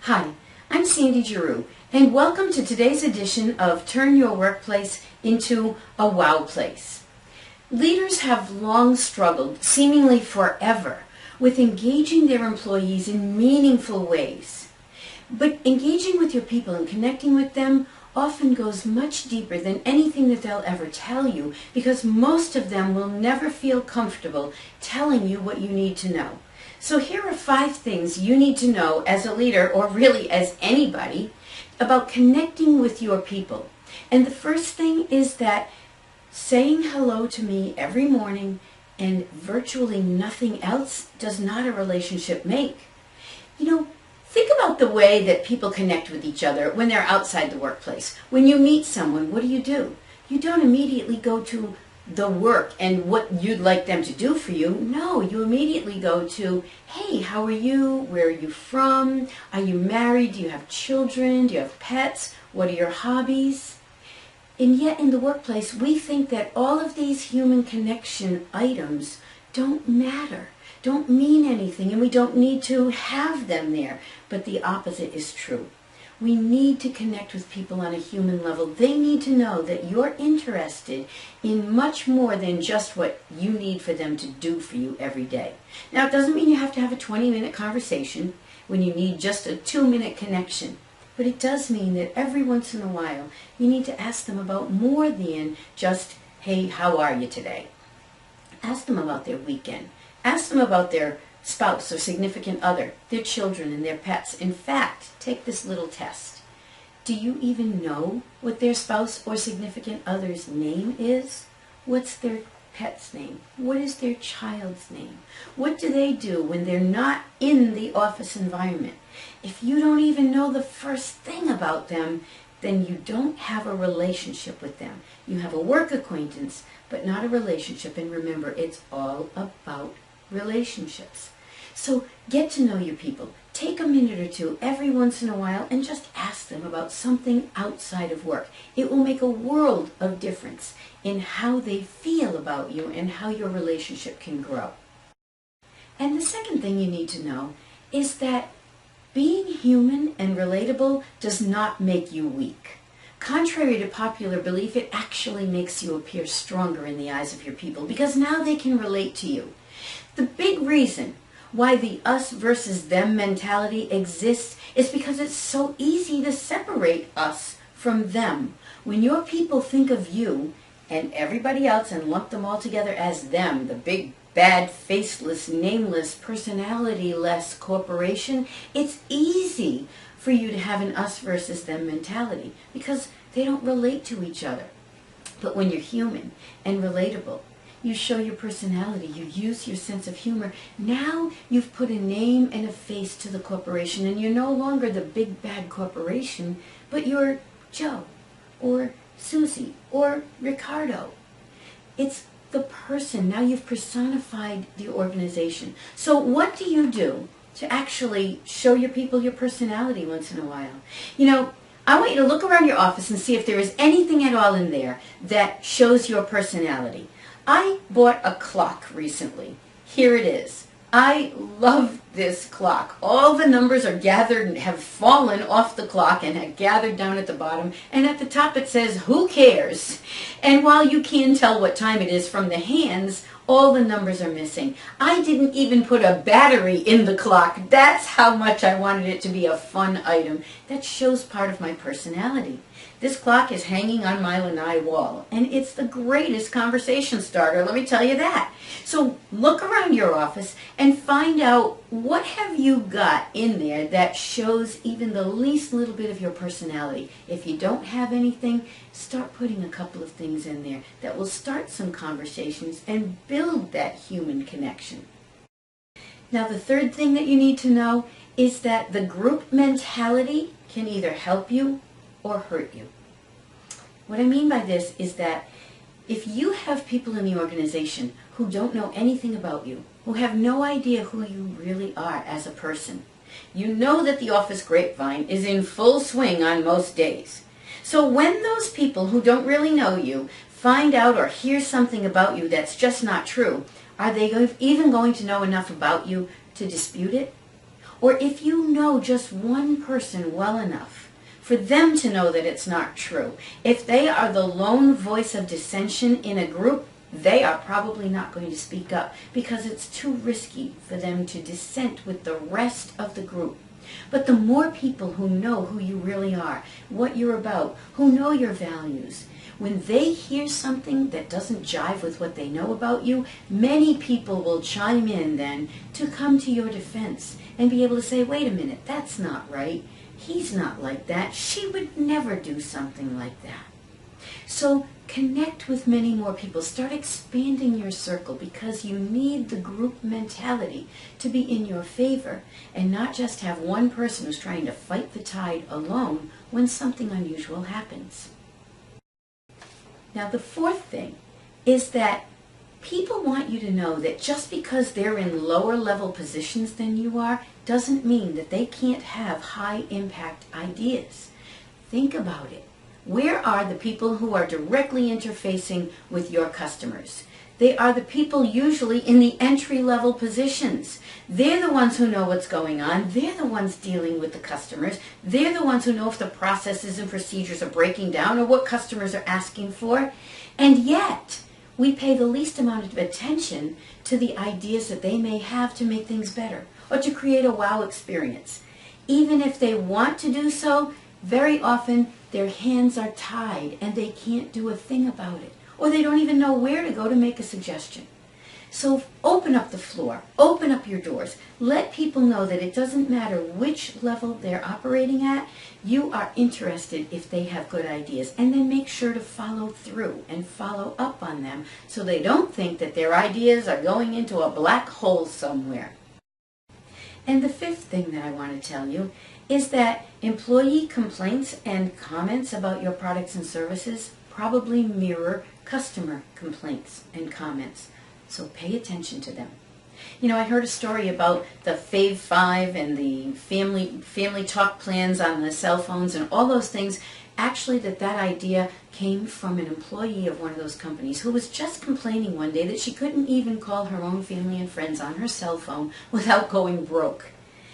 Hi, I'm Sandy Geroux, and welcome to today's edition of Turn Your Workplace into a Wow Place. Leaders have long struggled, seemingly forever, with engaging their employees in meaningful ways. But engaging with your people and connecting with them often goes much deeper than anything that they'll ever tell you, because most of them will never feel comfortable telling you what you need to know. So here are 5 things you need to know as a leader, or really as anybody, about connecting with your people. And the first thing is that saying hello to me every morning and virtually nothing else does not a relationship make. Think about the way that people connect with each other when they're outside the workplace. When you meet someone, what do? You don't immediately go to the work and what you'd like them to do for you. No, you immediately go to, hey, how are you? Where are you from? Are you married? Do you have children? Do you have pets? What are your hobbies? And yet in the workplace, we think that all of these human connection items don't matter, don't mean anything, and we don't need to have them there. But the opposite is true. We need to connect with people on a human level. They need to know that you're interested in much more than just what you need for them to do for you every day. Now, it doesn't mean you have to have a 20-minute conversation when you need just a 2-minute connection. But it does mean that every once in a while, you need to ask them about more than just, hey, how are you today? Ask them about their weekend. Ask them about their spouse or significant other, their children and their pets. In fact, take this little test. Do you even know what their spouse or significant other's name is? What's their pet's name? What is their child's name? What do they do when they're not in the office environment? If you don't even know the first thing about them, then you don't have a relationship with them. You have a work acquaintance, but not a relationship. And remember, it's all about relationships. So get to know your people. Take a minute or two every once in a while and just ask them about something outside of work. It will make a world of difference in how they feel about you and how your relationship can grow. And the second thing you need to know is that being human and relatable does not make you weak. Contrary to popular belief, it actually makes you appear stronger in the eyes of your people, because now they can relate to you. The big reason why the us versus them mentality exists is because it's so easy to separate us from them. When your people think of you and everybody else and lump them all together as them, the big, bad, faceless, nameless, personality-less corporation, it's easy for you to have an us versus them mentality because they don't relate to each other. But when you're human and relatable, you show your personality, you use your sense of humor. Now you've put a name and a face to the corporation, and you're no longer the big bad corporation, but you're Joe or Susie or Ricardo. It's the person. Now you've personified the organization. So what do you do to actually show your people your personality once in a while? I want you to look around your office and see if there is anything at all in there that shows your personality. I bought a clock recently. Here it is. I love this clock. All the numbers are gathered and have fallen off the clock and have gathered down at the bottom. And at the top it says, who cares? And while you can tell what time it is from the hands, all the numbers are missing. I didn't even put a battery in the clock. That's how much I wanted it to be a fun item. That shows part of my personality. This clock is hanging on my lanai wall, and it's the greatest conversation starter, let me tell you that. So look around your office and find out what have you got in there that shows even the least little bit of your personality. If you don't have anything, start putting a couple of things in there that will start some conversations and build that human connection. Now, the third thing that you need to know is that the group mentality can either help you or hurt you. What I mean by this is that if you have people in the organization who don't know anything about you, who have no idea who you really are as a person, you know that the office grapevine is in full swing on most days. So when those people who don't really know you find out or hear something about you that's just not true, are they even going to know enough about you to dispute it? or if you know just one person well enough for them to know that it's not true, if they are the lone voice of dissension in a group, they are probably not going to speak up because it's too risky for them to dissent with the rest of the group. But the more people who know who you really are, what you're about, who know your values, when they hear something that doesn't jive with what they know about you, many people will chime in then to come to your defense and be able to say, wait a minute, that's not right. He's not like that. She would never do something like that. So connect with many more people. Start expanding your circle because you need the group mentality to be in your favor and not just have one person who's trying to fight the tide alone when something unusual happens. Now, the fourth thing is that people want you to know that just because they're in lower level positions than you are doesn't mean that they can't have high impact ideas. Think about it. Where are the people who are directly interfacing with your customers? They are the people usually in the entry-level positions. They're the ones who know what's going on. They're the ones dealing with the customers. They're the ones who know if the processes and procedures are breaking down or what customers are asking for. And yet, we pay the least amount of attention to the ideas that they may have to make things better or to create a wow experience. Even if they want to do so, very often their hands are tied and they can't do a thing about it, or they don't even know where to go to make a suggestion. So open up the floor, open up your doors, let people know that it doesn't matter which level they're operating at, you are interested if they have good ideas, and then make sure to follow through and follow up on them so they don't think that their ideas are going into a black hole somewhere. And the fifth thing that I want to tell you is that employee complaints and comments about your products and services probably mirror customer complaints and comments. So pay attention to them. You know, I heard a story about the Fave 5 and the family talk plans on the cell phones and all those things. Actually, that idea came from an employee of one of those companies who was just complaining one day that she couldn't even call her own family and friends on her cell phone without going broke.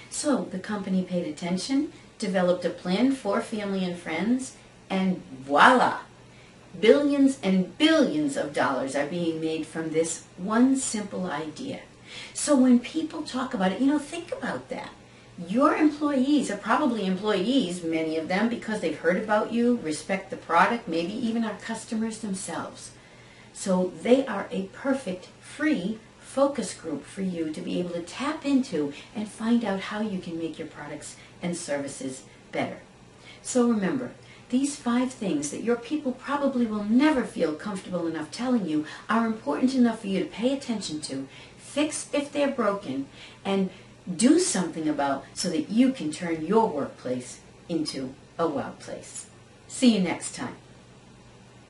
So the company paid attention, developed a plan for family and friends, and voila! Billions and billions of dollars are being made from this one simple idea. So when people talk about it, think about that. Your employees are probably employees, many of them, because they've heard about you, respect the product, maybe even are customers themselves. So they are a perfect free focus group for you to be able to tap into and find out how you can make your products and services better. So remember, these 5 things that your people probably will never feel comfortable enough telling you are important enough for you to pay attention to, fix if they're broken, and do something about so that you can turn your workplace into a wow place. See you next time.